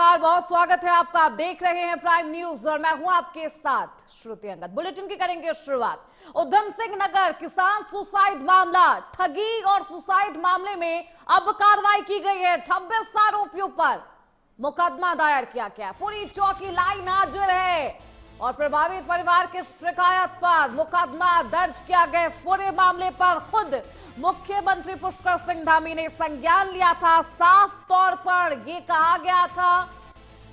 नमस्कार, बहुत स्वागत है आपका। आप देख रहे हैं प्राइम न्यूज और मैं हूं आपके साथ श्रुति अंगद। बुलेटिन की करेंगे शुरुआत। उधम सिंह नगर किसान सुसाइड मामला, ठगी और सुसाइड मामले में अब कार्रवाई की गई है। 26 आरोपियों पर मुकदमा दायर किया गया। पूरी चौकी लाइन हाजिर है और प्रभावित परिवार की शिकायत पर मुकदमा दर्ज किया गया। इस पूरे मामले पर खुद मुख्यमंत्री पुष्कर सिंह धामी ने संज्ञान लिया था। साफ तौर पर यह कहा गया था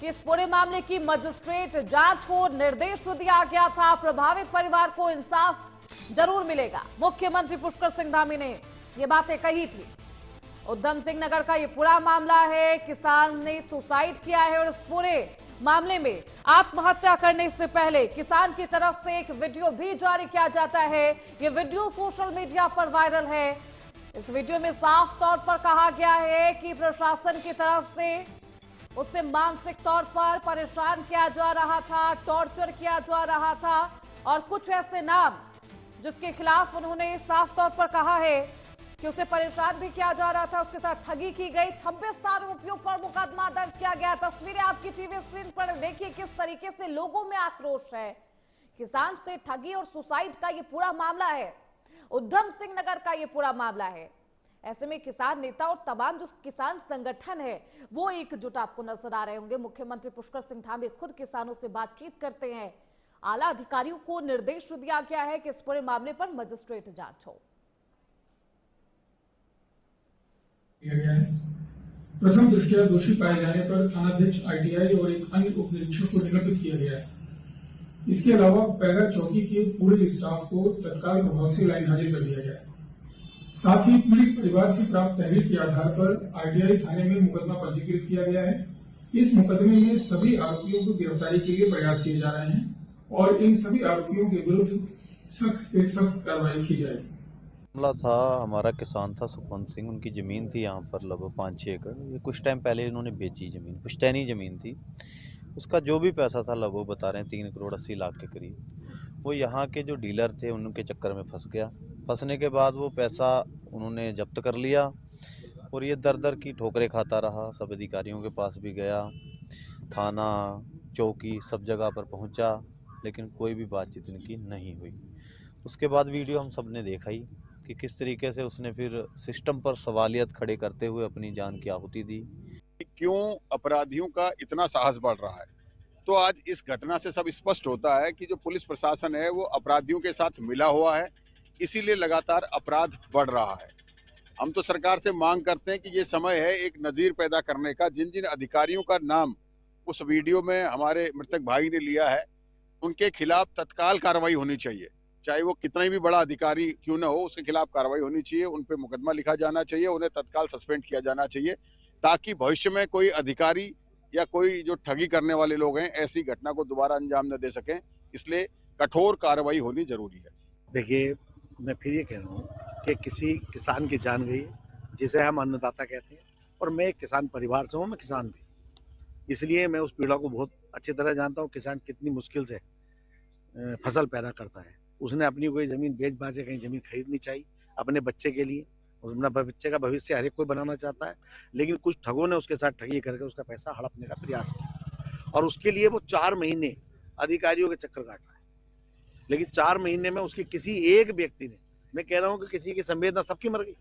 कि इस पूरे मामले की मजिस्ट्रेट जांच हो, निर्देश दिया गया था। प्रभावित परिवार को इंसाफ जरूर मिलेगा। मुख्यमंत्री पुष्कर सिंह धामी ने ये बातें कही थी। उधम सिंह नगर का ये पूरा मामला है। किसान ने सुसाइड किया है और इस पूरे मामले में आत्महत्या करने से पहले किसान की तरफ से एक वीडियो भी जारी किया जाता है। ये वीडियो सोशल मीडिया पर वायरल है। इस वीडियो में साफ तौर पर कहा गया है कि प्रशासन की तरफ से उसे मानसिक तौर पर परेशान किया जा रहा था, टॉर्चर किया जा रहा था और कुछ ऐसे नाम जिसके खिलाफ उन्होंने साफ तौर पर कहा है कि उसे परेशान भी किया जा रहा था, उसके साथ ठगी की गई। 26 आरोपियों पर मुकदमा दर्ज किया गया। तस्वीरें आपकी टीवी स्क्रीन पर देखिए किस तरीके से लोगों में आक्रोश है। किसान से ठगी और सुसाइड का ये पूरा मामला है। उधम सिंह नगर का ये पूरा मामला है। ऐसे में किसान नेता और तमाम जो किसान संगठन है वो एकजुट आपको नजर आ रहे होंगे। मुख्यमंत्री पुष्कर सिंह धामी खुद किसानों से बातचीत करते हैं। आला अधिकारियों को निर्देश दिया गया है कि इस पूरे मामले पर मजिस्ट्रेट जांच हो। किया गया है। प्रथम दृष्टया दोषी पाए जाने पर थानाध्यक्ष आईटीआई और एक अन्य उप निरीक्षक को निलंबित किया गया है। इसके अलावा पैरा चौकी के पूरे स्टाफ को तत्काल प्रभाव से लाइन हाजिर कर दिया गया है। साथ ही पीड़ित परिवार से प्राप्त तहरीर के आधार पर आईटीआई थाने में मुकदमा पंजीकृत किया गया है। इस मुकदमे में सभी आरोपियों को गिरफ्तारी के लिए प्रयास किए जा रहे हैं और इन सभी आरोपियों के विरुद्ध सख्त से सख्त कार्रवाई की जाएगी। मामला था, हमारा किसान था सुखवंत सिंह, उनकी ज़मीन थी यहाँ पर लगभग 5-6 एकड़। ये कुछ टाइम पहले इन्होंने बेची ज़मीन, पुश्तैनी ज़मीन थी। उसका जो भी पैसा था लगभग बता रहे हैं 3 करोड़ 80 लाख के करीब। वो यहाँ के जो डीलर थे उनके चक्कर में फंस गया। फंसने के बाद वो पैसा उन्होंने जब्त कर लिया और ये दर दर की ठोकरें खाता रहा। सब अधिकारियों के पास भी गया, थाना चौकी सब जगह पर पहुँचा, लेकिन कोई भी बातचीत इनकी नहीं हुई। उसके बाद वीडियो हम सब ने देखा ही कि किस तरीके से उसने फिर सिस्टम पर सवालियत खड़े करते हुए अपनी जान की आहुति दी। क्यों अपराधियों का इतना साहस बढ़ रहा है? तो आज इस घटना से सब स्पष्ट होता है कि जो पुलिस प्रशासन है वो अपराधियों के साथ मिला हुआ है, इसीलिए लगातार अपराध बढ़ रहा है। हम तो सरकार से मांग करते हैं कि ये समय है एक नज़ीर पैदा करने का। जिन जिन अधिकारियों का नाम उस वीडियो में हमारे मृतक भाई ने लिया है, उनके खिलाफ तत्काल कार्रवाई होनी चाहिए। चाहे वो कितना भी बड़ा अधिकारी क्यों ना हो, उसके खिलाफ कार्रवाई होनी चाहिए। उन पे मुकदमा लिखा जाना चाहिए, उन्हें तत्काल सस्पेंड किया जाना चाहिए, ताकि भविष्य में कोई अधिकारी या कोई जो ठगी करने वाले लोग हैं ऐसी घटना को दोबारा अंजाम न दे सकें। इसलिए कठोर कार्रवाई होनी जरूरी है। देखिए, मैं फिर ये कह रहा हूँ कि किसी किसान की जान गई, जिसे हम अन्नदाता कहते हैं, और मैं एक किसान परिवार से हूँ, मैं किसान भी, इसलिए मैं उस पीड़ा को बहुत अच्छी तरह जानता हूँ। किसान कितनी मुश्किल से फसल पैदा करता है। उसने अपनी कोई ज़मीन बेच बाच के कहीं ज़मीन खरीदनी चाहिए अपने बच्चे के लिए, और अपना बच्चे का भविष्य हर एक कोई बनाना चाहता है, लेकिन कुछ ठगों ने उसके साथ ठगी करके उसका पैसा हड़पने का प्रयास किया और उसके लिए वो 4 महीने अधिकारियों के चक्कर काट रहा है। लेकिन 4 महीने में उसकी किसी एक व्यक्ति ने, मैं कह रहा हूँ कि किसी की संवेदना सबकी मर गई।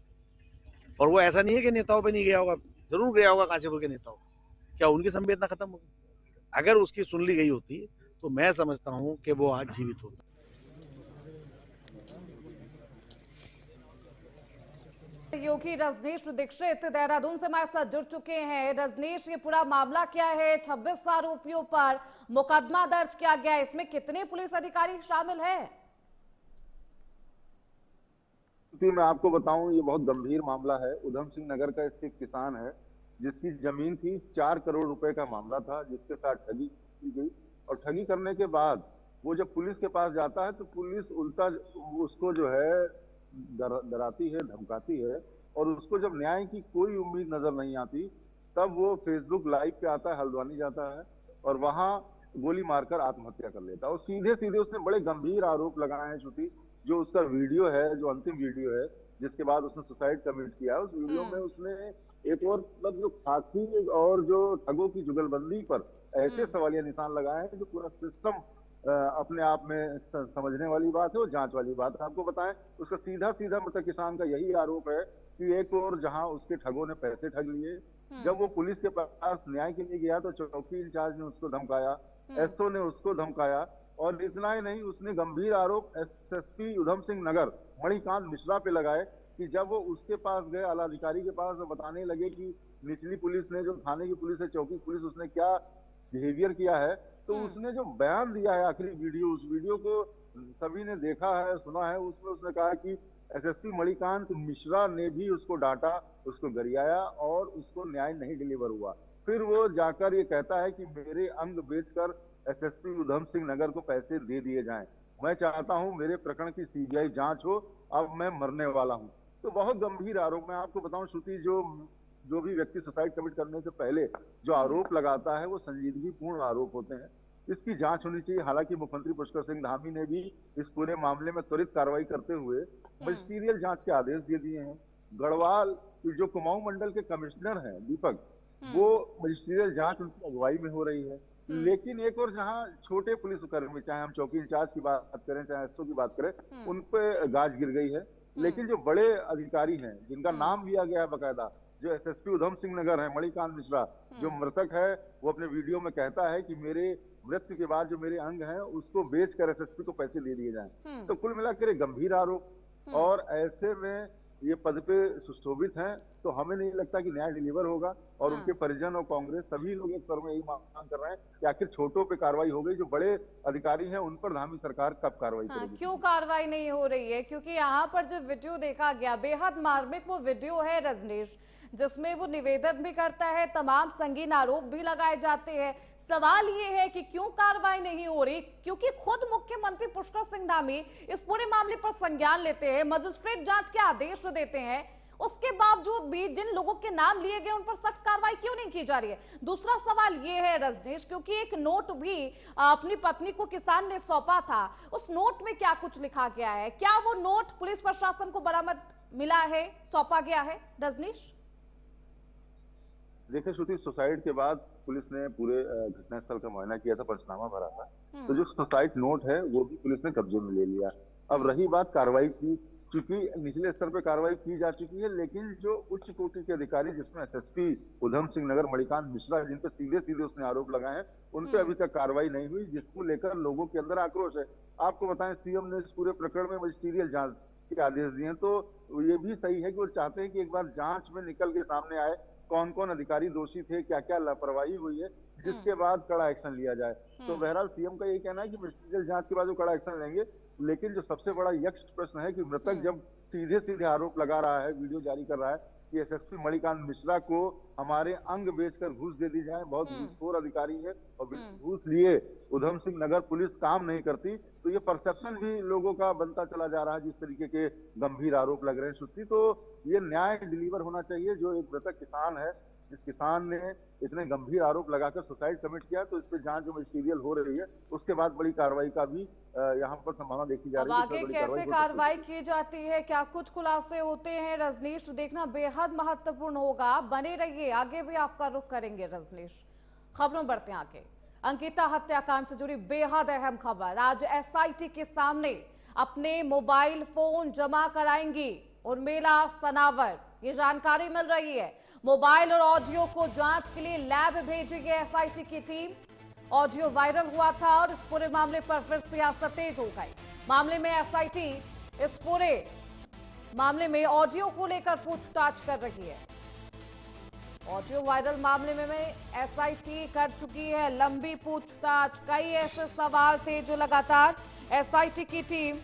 और वो ऐसा नहीं है कि नेताओं पे नहीं गया होगा, जरूर गया होगा काशीपुर के नेताओं। क्या उनकी संवेदना खत्म हो गई? अगर उसकी सुन ली गई होती तो मैं समझता हूँ कि वो आज जीवित होता। योगी रजनीश दीक्षित देहरादून से हमारे साथ जुड़ चुके हैं। रजनीश, ये पूरा मामला क्या है? 26 आरोपियों पर मुकदमा दर्ज किया गया है, इसमें कितने पुलिस अधिकारी शामिल हैं? मैं आपको बताऊं, ये बहुत गंभीर मामला है। उधम सिंह नगर का इसके किसान है जिसकी जमीन थी। 4 करोड़ रुपए का मामला था, जिसके साथ ठगी की गई और ठगी करने के बाद वो जब पुलिस के पास जाता है तो पुलिस उल्टा उसको जो है डराती है, धमकाती है, और उसको जब न्याय की कोई उम्मीद नजर नहीं आती तब वो फेसबुक लाइव पे आता है, हल्द्वानी जाता है और वहां गोली मारकर आत्महत्या कर लेता है। और सीधे सीधे उसने बड़े गंभीर आरोप लगाए हैं श्रुति। जो उसका वीडियो है, जो अंतिम वीडियो है जिसके बाद उसने सुसाइड कमिट किया है, उस वीडियो में उसने एक और मतलब जो खाकी और जो ठगों की जुगलबंदी पर ऐसे सवालिया निशान लगाए हैं जो पूरा सिस्टम अपने आप में समझने वाली बात है और जांच वाली बात है। आपको बताएं, उसका सीधा सीधा मृतक किसान का यही आरोप है कि एक और जहां उसके ठगों ने पैसे ठग लिए, जब वो पुलिस के पास न्याय के लिए गया तो चौकी इंचार्ज ने उसको धमकाया, एसओ ने उसको धमकाया, और इतना ही नहीं, उसने गंभीर आरोप एसएसपी उधम सिंह नगर मणिकांत मिश्रा पे लगाए कि जब वो उसके पास गए, आला अधिकारी के पास, बताने लगे कि निचली पुलिस ने, जो थाने की पुलिस है, चौकी पुलिस, उसने क्या बिहेवियर किया है, तो उसने जो बयान दिया है आखिरी वीडियो, उस वीडियो को सभी ने देखा है, सुना है। उसमें उसने कहा कि एसएसपी मणिकांत मिश्रा ने भी उसको डांटा, उसको गरियाया और उसको न्याय नहीं डिलीवर हुआ। फिर वो जाकर ये कहता है कि मेरे अंग बेचकर एसएसपी उधम सिंह नगर को पैसे दे दिए जाएं। मैं चाहता हूं मेरे प्रकरण की सीबीआई जांच हो, अब मैं मरने वाला हूं। तो बहुत गंभीर आरोप। मैं आपको बताऊं श्रुति, जो भी व्यक्ति सुसाइड कमिट करने से पहले जो आरोप लगाता है वो संजीदगीपूर्ण आरोप होते हैं। इसकी जांच होनी चाहिए। हालांकि मुख्यमंत्री पुष्कर सिंह धामी ने भी इस पूरे मामले में त्वरित कार्रवाई करते हुए मजिस्ट्रियल जांच के आदेश दे दिए हैं। गढ़वाल जो कुमाऊं मंडल के कमिश्नर हैं दीपक, वो मजिस्ट्रियल जांच उनकी अगुवाई में हो रही है। लेकिन एक और जहां छोटे पुलिसकर्मी, चाहे हम चौकी इंचार्ज की बात करें, चाहे एसओ की बात करें, उन पे गाज गिर गई है। लेकिन जो बड़े अधिकारी हैं जिनका नाम लिया गया है बकायदा, जो एसएसपी उधम सिंह नगर है मणिकांत मिश्रा, जो मृतक है, वो अपने वीडियो में कहता है कि मेरे मृत्यु के बाद जो मेरे अंग हैं उसको बेचकर एसएसपी को पैसे दे दिए जाएं। तो कुल मिलाकर गंभीर आरोप, और ऐसे में ये पद पे सुशोभित हैं, तो हमें नहीं लगता कि न्याय डिलीवर होगा। और उनके परिजन और कांग्रेस सभी लोग एक स्वर में यही मांग कर रहे हैं कि आखिर छोटों पे कार्रवाई हो गई, जो बड़े अधिकारी हैं उन पर धामी सरकार कब कार्रवाई करेगी? क्यों कार्रवाई नहीं हो रही है? क्योंकि यहाँ पर जो वीडियो देखा गया, बेहद मार्मिक वो वीडियो है रजनीश, जिसमें वो निवेदन भी करता है, तमाम संगीन आरोप भी लगाए जाते हैं। सवाल ये है कि क्यों कार्रवाई नहीं हो रही? क्योंकि खुद मुख्यमंत्री पुष्कर सिंह धामी इस पूरे मामले पर संज्ञान लेते हैं, मजिस्ट्रेट जांच के आदेश देते हैं, उसके बावजूद भी जिन लोगों के नाम लिए गए उन पर सख्त कार्रवाई क्यों नहीं की जा रही है? दूसरा सवाल ये है रजनीश, क्योंकि एक नोट भी अपनी पत्नी को किसान ने सौंपा था, उस नोट में क्या कुछ लिखा गया है? क्या वो नोट पुलिस प्रशासन को बरामद मिला है, सौंपा गया है? रजनीश, देखिए श्रुति, सुसाइड के बाद पुलिस ने पूरे घटनास्थल का मुआयना किया था, पंचनामा भरा था, तो जो सुसाइड नोट है वो भी पुलिस ने कब्जे में ले लिया। अब रही बात कार्रवाई की, चूंकि निचले स्तर पर कार्रवाई की जा चुकी है, लेकिन जो उच्च कोटि के अधिकारी, जिसमें एसएसपी उधम सिंह नगर मणिकांत मिश्रा, जिन पर सीधे सीधे उसने आरोप लगाए हैं, उन पर अभी तक कार्रवाई नहीं हुई, जिसको लेकर लोगों के अंदर आक्रोश है। आपको बताएं, सीएम ने इस पूरे प्रकरण में मजिस्ट्रियल जांच के आदेश दिए हैं, तो ये भी सही है कि वो चाहते हैं कि एक बार जांच में निकल के सामने आए कौन कौन अधिकारी दोषी थे, क्या क्या लापरवाही हुई है, जिसके बाद कड़ा एक्शन लिया जाए। तो बहरहाल सीएम का यही कहना है कि मजिस्ट्रियल जांच के बाद वो कड़ा एक्शन लेंगे। लेकिन जो सबसे बड़ा यक्ष प्रश्न है कि मृतक जब सीधे सीधे आरोप लगा रहा है, वीडियो जारी कर रहा है कि एसएसपी मणिकांत मिश्रा को हमारे अंग बेचकर घूस दे दी जाए, बहुत घूसखोर अधिकारी है और घूस लिए उधम सिंह नगर पुलिस काम नहीं करती, तो ये परसेप्शन भी लोगों का बनता चला जा रहा है जिस तरीके के गंभीर आरोप लग रहे हैं। श्रुति, तो ये न्याय डिलीवर होना चाहिए। जो एक मृतक किसान है, जिस किसान ने इतने गंभीर आरोप लगाकर सुसाइड कमिट किया, तो इस पे जांच जो मजिस्ट्रियल हो रही है, उसके बाद बड़ी कार्रवाई का भी यहाँ पर संभावना देखी जा रही है। आगे कैसे कार्रवाई की जाती है, क्या कुछ खुलासे होते हैं रजनीश, तो देखना बेहद महत्वपूर्ण होगा। बने रहिए, आगे भी आपका रुख करेंगे रजनीश। खबरों बढ़ते हैं आगे। अंकिता हत्याकांड से जुड़ी बेहद अहम खबर। आज एसआईटी के सामने अपने मोबाइल फोन जमा कराएंगी उर्मिला सनावर, ये जानकारी मिल रही है। मोबाइल और ऑडियो को जांच के लिए लैब भेजेगी एसआईटी की टीम। ऑडियो वायरल हुआ था और इस पूरे मामले पर फिर सियासत तेज हो गई। मामले में एसआईटी इस पूरे मामले में ऑडियो को लेकर पूछताछ कर रही है। ऑडियो वायरल मामले में एसआईटी कर चुकी है लंबी पूछताछ। कई ऐसे सवाल थे जो लगातार एसआईटी की टीम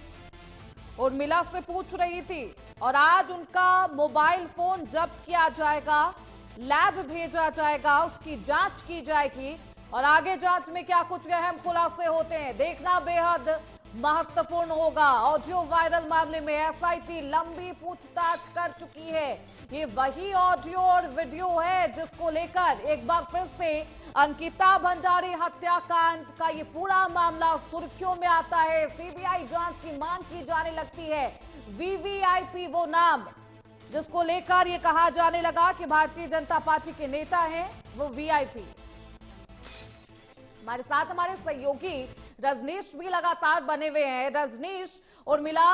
उर्मिला से पूछ रही थी, और आज उनका मोबाइल फोन जब्त किया जाएगा, लैब भेजा जाएगा, उसकी जांच की जाएगी, और आगे जांच में क्या कुछ अहम खुलासे होते हैं देखना बेहद महत्वपूर्ण होगा। ऑडियो वायरल मामले में एसआईटी लंबी पूछताछ कर चुकी है। ये वही ऑडियो और वीडियो है जिसको लेकर एक बार फिर से अंकिता भंडारी हत्याकांड का ये पूरा मामला सुर्खियों में आता है। सीबीआई जांच की मांग की जाने लगती है। वीवीआईपी वो नाम जिसको लेकर ये कहा जाने लगा कि भारतीय जनता पार्टी के नेता हैं वो वीआईपी। हमारे साथ हमारे सहयोगी रजनीश भी लगातार बने हुए हैं। रजनीश, उर्मिला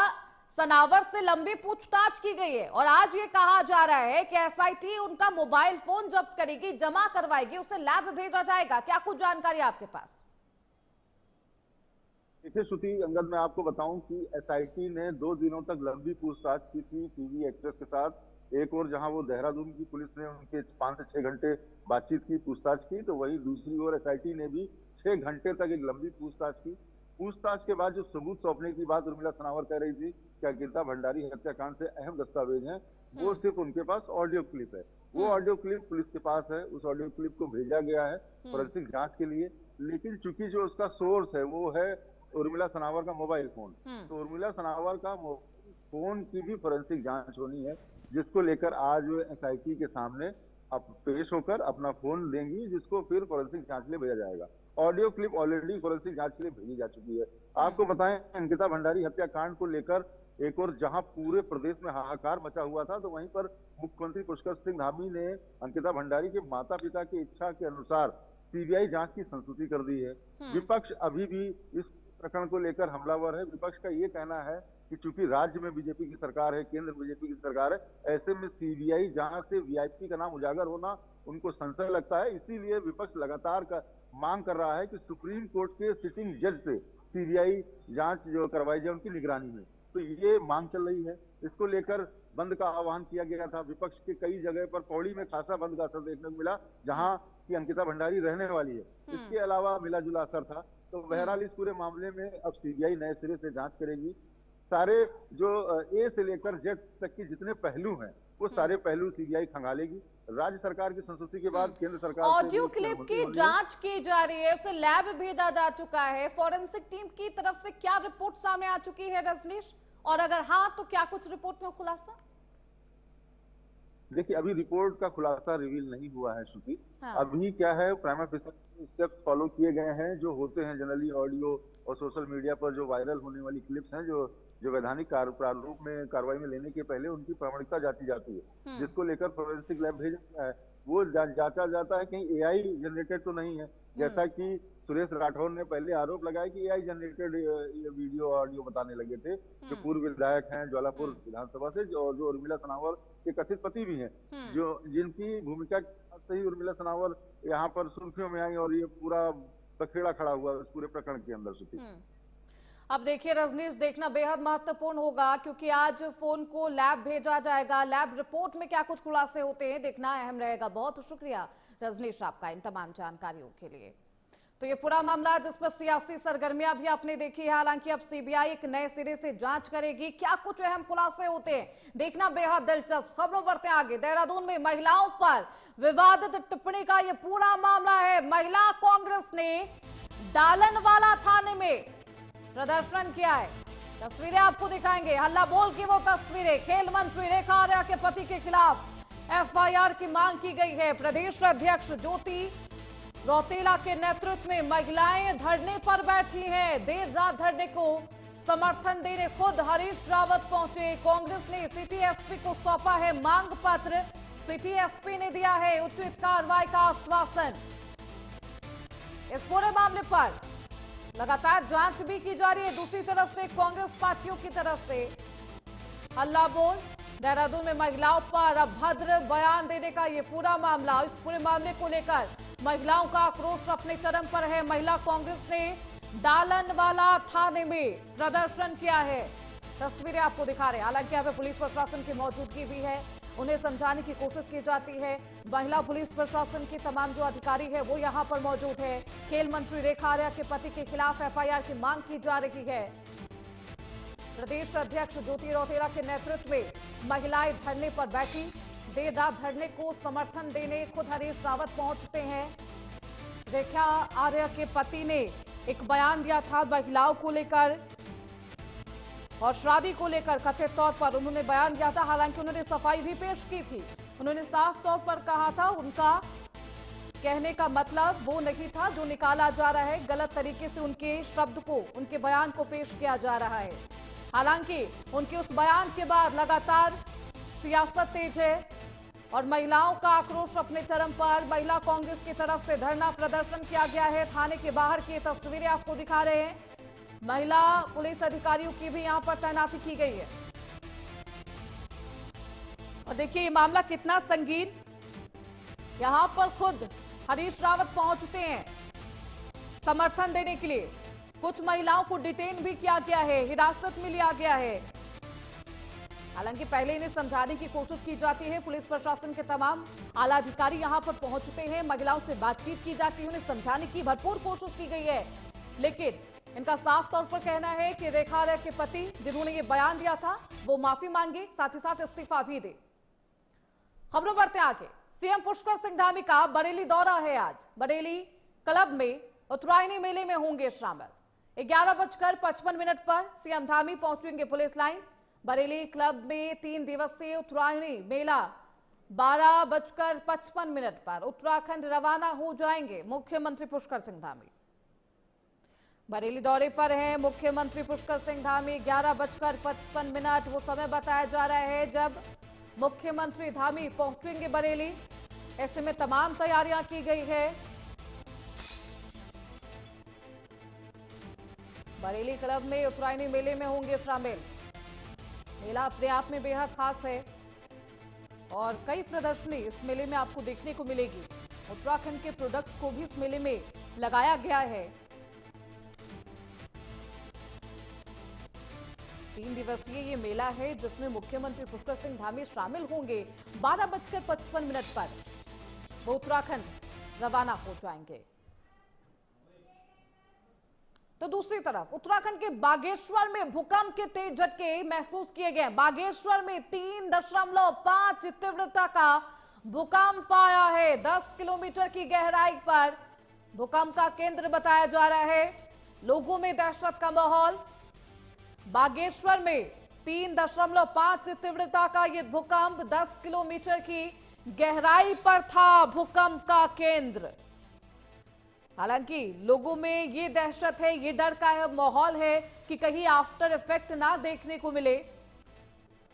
सनावर से लंबी पूछताछ की गई है और आज ये कहा जा रहा है कि एसआईटी उनका मोबाइल फोन जब्त करेगी, जमा करवाएगी, उसे लैब भेजा जाएगा। क्या कुछ जानकारी आपके पास? देखिए श्रुति, अंगद, मैं आपको बताऊं कि एसआईटी ने 2 दिनों तक लंबी पूछताछ की थी टीवी एक्ट्रेस के साथ। एक और जहां वो देहरादून की पुलिस ने उनके 5 से 6 घंटे बातचीत की, पूछताछ की, तो वहीं दूसरी ओर एसआईटी ने भी 6 घंटे तक एक लंबी पूछताछ की। पूछताछ के बाद जो सबूत सौंपने की बात उर्मिला सनावर कह रही थी कि अंकिता भंडारी हत्याकांड से अहम दस्तावेज हैं, वो सिर्फ उनके पास ऑडियो क्लिप है। वो ऑडियो क्लिप पुलिस के पास है। उस ऑडियो क्लिप को भेजा गया है फोरेंसिक जांच के लिए, लेकिन चूंकि जो उसका सोर्स है वो है उर्मिला सनावर का मोबाइल फोन, तो उर्मिला सनावर का फोन की भी फोरेंसिक जांच होनी है, जिसको लेकर आज एसआईटी के सामने अब पेश होकर अपना फोन देंगी, जिसको फिर फोरेंसिक जांच के लिए भेजा जाएगा। ऑडियो क्लिप ऑलरेडी फोरेंसिक जांच के लिए भेजी जा चुकी है। आपको बताएं, अंकिता भंडारी हत्याकांड को लेकर एक और जहां पूरे प्रदेश में हाहाकार मचा हुआ था, तो वहीं पर मुख्यमंत्री पुष्कर सिंह धामी ने अंकिता भंडारी के माता पिता की इच्छा के अनुसार सीबीआई जांच की संस्तुति कर दी है। विपक्ष अभी भी इस प्रकरण को लेकर हमलावर है। विपक्ष का ये कहना है कि चूंकि राज्य में बीजेपी की सरकार है, केंद्र बीजेपी की सरकार है, ऐसे में सीबीआई जांच से वीआईपी का नाम उजागर होना उनको संशय लगता है। इसीलिए विपक्ष लगातार मांग कर रहा है कि सुप्रीम कोर्ट के सिटिंग जज से सीबीआई जांच जो करवाई जाए उनकी निगरानी में। तो ये मांग चल रही है। इसको लेकर बंद का आह्वान किया गया था। विपक्ष के कई जगह पर पौड़ी में खासा बंद का असर देखने को मिला, जहां की अंकिता भंडारी रहने वाली है। इसके अलावा मिला जुला असर था। तो बहरहाल इस पूरे मामले में अब सीबीआई नए सिरे से जांच करेगी। सारे जो ए से लेकर जेड तक की जितने पहलू हैं वो सारे पहलू सीबीआई खंगालेगी। राज्य सरकार की संस्तुति के बाद केंद्र सरकार ऑडियो क्लिप की जांच की जा रही है, उसे लैब भेजा जा चुका है। फोरेंसिक टीम की तरफ से क्या रिपोर्ट सामने आ चुकी है रजनीश, और अगर हाँ तो क्या कुछ रिपोर्ट में खुलासा? देखिए, अभी रिपोर्ट का खुलासा रिवील नहीं हुआ है श्रुति। अभी क्या है, प्राइमा फेसी स्टेप्स फॉलो किए गए हैं जो होते हैं जनरली ऑडियो और सोशल मीडिया पर जो वायरल होने वाली क्लिप्स हैं, जो वैधानिक प्रारूप में कार्रवाई में लेने के पहले उनकी प्रामाणिकता जांची जाती है, जिसको लेकर फोरेंसिक लैब भेजा गया है। वो जांचा जाता है कहीं एआई जनरेटेड तो नहीं है, जैसा कि सुरेश राठौर ने पहले आरोप लगाया कि एआई जनरेटेड वीडियो ऑडियो बताने लगे थे, जो पूर्व विधायक हैं ज्वालापुर विधानसभा से, जो उर्मिला सनावर के कथित पति भी हैं, जो जिनकी भूमिका से ही उर्मिला सनावर यहाँ पर सुर्खियों में आई और ये पूरा बखेड़ा खड़ा हुआ इस पूरे प्रकरण के अंदर। अब देखिए रजनीश, देखना बेहद महत्वपूर्ण होगा क्योंकि आज फोन को लैब भेजा जाएगा। लैब रिपोर्ट में क्या कुछ खुलासे होते हैं देखना अहम रहेगा। बहुत शुक्रिया रजनीश आपका इन तमाम जानकारियों के लिए। तो ये पूरा मामला जिस पर सियासी सरगर्मियां भी आपने देखी है, हालांकि अब सीबीआई एक नए सिरे से जांच करेगी। क्या कुछ अहम खुलासे होते हैं देखना बेहद दिलचस्प। खबरों बढ़ते आगे। देहरादून में महिलाओं पर विवादित टिप्पणी का ये पूरा मामला है। महिला कांग्रेस ने डालनवाला थाने में प्रदर्शन किया है। तस्वीरें आपको दिखाएंगे। हल्ला बोल की वो तस्वीरें। खेल मंत्री रेखा आर्या के पति के खिलाफ एफआईआर की मांग की गई है। प्रदेश अध्यक्ष ज्योति रौतेला के नेतृत्व में महिलाएं धरने पर बैठी हैं। देर रात धरने को समर्थन देने खुद हरीश रावत पहुंचे। कांग्रेस ने सिटी एसपी को सौंपा है मांग पत्र। सिटी एसपी ने दिया है उचित कार्रवाई का आश्वासन। इस पूरे मामले पर लगातार जांच भी की जा रही है। दूसरी तरफ से कांग्रेस पार्टियों की तरफ से हल्ला बोल। देहरादून में महिलाओं पर अभद्र बयान देने का ये पूरा मामला। इस पूरे मामले को लेकर महिलाओं का आक्रोश अपने चरम पर है। महिला कांग्रेस ने डालनवाला थाने में प्रदर्शन किया है। तस्वीरें आपको दिखा रहे हैं। हालांकि यहाँ पे पुलिस प्रशासन की मौजूदगी भी है, उन्हें समझाने की कोशिश की जाती है। महिला पुलिस प्रशासन के तमाम जो अधिकारी है वो यहाँ पर मौजूद है। खेल मंत्री रेखा आर्या के पति के खिलाफ एफआईआर की मांग की जा रही है। प्रदेश अध्यक्ष ज्योति रौतेला के नेतृत्व में महिलाएं धरने पर बैठी। देर रात धरने को समर्थन देने खुद हरीश रावत पहुंचते हैं। रेखा आर्या के पति ने एक बयान दिया था महिलाओं को लेकर और शादी को लेकर। कथित तौर पर उन्होंने बयान दिया था, हालांकि उन्होंने सफाई भी पेश की थी। उन्होंने साफ तौर पर कहा था उनका कहने का मतलब वो नहीं था जो निकाला जा रहा है। गलत तरीके से उनके शब्द को, उनके बयान को पेश किया जा रहा है। हालांकि उनके उस बयान के बाद लगातार सियासत तेज है और महिलाओं का आक्रोश अपने चरम पर। महिला कांग्रेस की तरफ से धरना प्रदर्शन किया गया है। थाने के बाहर की तस्वीरें आपको दिखा रहे हैं। महिला पुलिस अधिकारियों की भी यहां पर तैनाती की गई है। और देखिए ये मामला कितना संगीन। यहां पर खुद हरीश रावत पहुंचते हैं समर्थन देने के लिए। कुछ महिलाओं को डिटेन भी किया गया है, हिरासत में लिया गया है। हालांकि पहले इन्हें समझाने की कोशिश की जाती है। पुलिस प्रशासन के तमाम आला अधिकारी यहां पर पहुंचते हैं, महिलाओं से बातचीत की जाती है, उन्हें समझाने की भरपूर कोशिश की गई है। लेकिन इनका साफ तौर पर कहना है कि रेखा रे के पति जिन्होंने ये बयान दिया था वो माफी मांगे, साथ ही साथ इस्तीफा भी दे। खबरों बढ़ते आगे। सीएम पुष्कर सिंह धामी का बरेली दौरा है आज। बरेली क्लब में उत्तरायणी मेले में होंगे शामिल। 11:55 पर सीएम धामी पहुंचेंगे पुलिस लाइन। बरेली क्लब में 3 दिवसीय उत्तरायणी मेला 12:55 पर उत्तराखंड रवाना हो जाएंगे मुख्यमंत्री पुष्कर सिंह धामी। बरेली दौरे पर हैं मुख्यमंत्री पुष्कर सिंह धामी। 11:55 वो समय बताया जा रहा है जब मुख्यमंत्री धामी पहुंचेंगे बरेली। ऐसे में तमाम तैयारियां की गई है। बरेली क्लब में उत्तरायणी मेले में होंगे शामिल। मेला अपने आप में बेहद खास है और कई प्रदर्शनी इस मेले में आपको देखने को मिलेगी। उत्तराखंड के प्रोडक्ट्स को भी इस मेले में लगाया गया है। 3 दिवसीय ये मेला है जिसमें मुख्यमंत्री पुष्कर सिंह धामी शामिल होंगे। 12:55 पर वो उत्तराखंड रवाना हो जाएंगे। तो दूसरी तरफ उत्तराखंड के बागेश्वर में भूकंप के तेज झटके महसूस किए गए। बागेश्वर में 3.5 तीव्रता का भूकंप आया है। 10 किलोमीटर की गहराई पर भूकंप का केंद्र बताया जा रहा है। लोगों में दहशत का माहौल। बागेश्वर में 3.5 तीव्रता का यह भूकंप 10 किलोमीटर की गहराई पर था भूकंप का केंद्र। हालांकि लोगों में ये दहशत है, ये डर का माहौल है कि कहीं आफ्टर इफेक्ट ना देखने को मिले।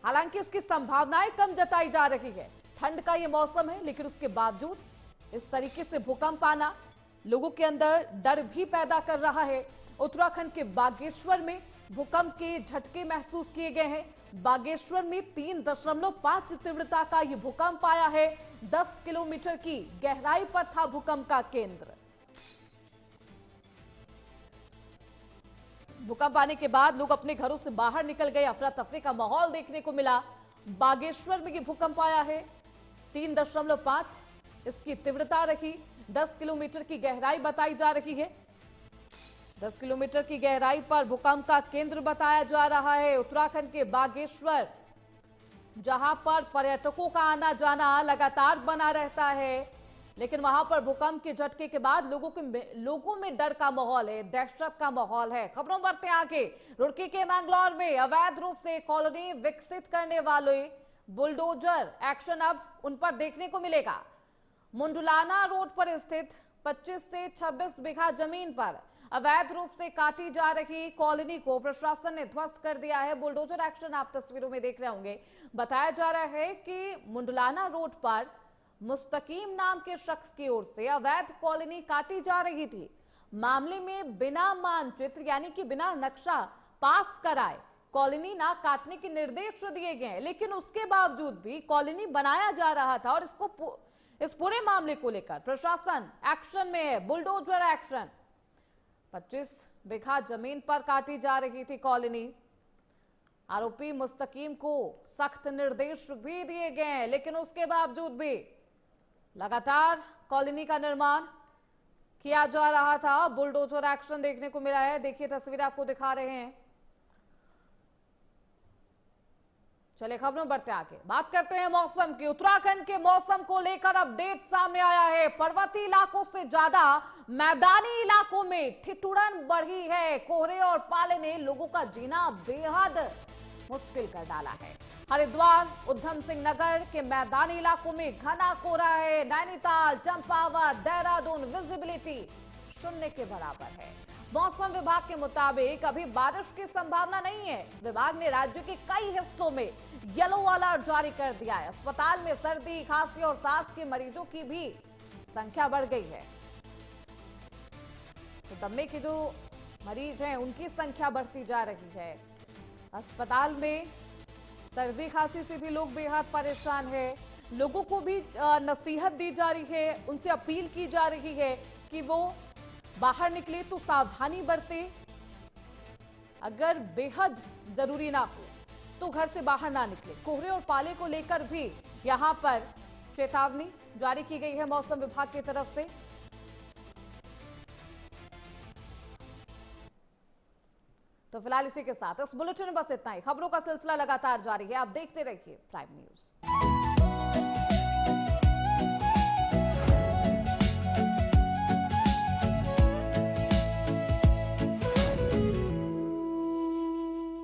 हालांकि इसकी संभावनाएं कम जताई जा रही है। ठंड का ये मौसम है लेकिन उसके बावजूद इस तरीके से भूकंप आना लोगों के अंदर डर भी पैदा कर रहा है। उत्तराखंड के बागेश्वर में भूकंप के झटके महसूस किए गए हैं। बागेश्वर में 3.5 तीव्रता का यह भूकंप आया है। 10 किलोमीटर की गहराई पर था भूकंप का केंद्र। भूकंप आने के बाद लोग अपने घरों से बाहर निकल गए। अफरा तफरी का माहौल देखने को मिला। बागेश्वर में ये भूकंप आया है। 3.5 इसकी तीव्रता रही। 10 किलोमीटर की गहराई बताई जा रही है। 10 किलोमीटर की गहराई पर भूकंप का केंद्र बताया जा रहा है। उत्तराखंड के बागेश्वर जहां पर पर्यटकों का आना जाना लगातार बना रहता है, लेकिन वहां पर भूकंप के झटके के बाद लोगों में डर का माहौल है, दहशत का माहौल है। खबरों बढ़ते आगे। रुड़की के मैंगलोर में अवैध रूप से कॉलोनी विकसित करने वाले बुलडोजर एक्शन अब उन पर देखने को मिलेगा। मुंडलाना रोड पर स्थित 25 से 26 बीघा जमीन पर अवैध रूप से काटी जा रही कॉलोनी को प्रशासन ने ध्वस्त कर दिया है। बुलडोजर एक्शन आप तस्वीरों में देख रहे होंगे। बताया जा रहा है कि मुंडलाना रोड पर मुस्तकीम नाम के शख्स की ओर से अवैध कॉलोनी काटी जा रही थी। मामले में बिना मानचित्र यानी कि बिना नक्शा पास कराए कॉलोनी ना काटने के निर्देश दिए गए हैं, लेकिन उसके बावजूद भी कॉलोनी बनाया जा रहा था और इस पूरे मामले को लेकर प्रशासन एक्शन में है। Bulldozer action. 25 बीघा जमीन पर काटी जा रही थी कॉलोनी। आरोपी मुस्तकीम को सख्त निर्देश भी दिए गए हैं, लेकिन उसके बावजूद भी लगातार कॉलोनी का निर्माण किया जा रहा था। बुलडोजर एक्शन देखने को मिला है। देखिए तस्वीरें आपको दिखा रहे हैं। चलिए खबरों बढ़ते आगे। बात करते हैं मौसम की। उत्तराखंड के मौसम को लेकर अपडेट सामने आया है। पर्वतीय इलाकों से ज्यादा मैदानी इलाकों में ठिठुरन बढ़ी है। कोहरे और पाले ने लोगों का जीना बेहद मुश्किल कर डाला है। हरिद्वार, उधम सिंह नगर के मैदानी इलाकों में घना कोहरा है। नैनीताल, चंपावत, देहरादून विजिबिलिटी 0 के बराबर है। मौसम विभाग के मुताबिक अभी बारिश की संभावना नहीं है। विभाग ने राज्य के कई हिस्सों में येलो अलर्ट जारी कर दिया है। अस्पताल में सर्दी, खांसी और सांस के मरीजों की भी संख्या बढ़ गई है। तो दमे के जो मरीज हैं उनकी संख्या बढ़ती जा रही है। अस्पताल में सर्दी खांसी से भी लोग बेहद परेशान हैं। लोगों को भी नसीहत दी जा रही है, उनसे अपील की जा रही है कि वो बाहर निकले तो सावधानी बरते। अगर बेहद जरूरी ना हो तो घर से बाहर ना निकले। कोहरे और पाले को लेकर भी यहां पर चेतावनी जारी की गई है मौसम विभाग की तरफ से। तो फिलहाल इसी के साथ इस बुलेटिन में बस इतना ही। खबरों का सिलसिला लगातार जारी है, आप देखते रहिए प्राइम न्यूज।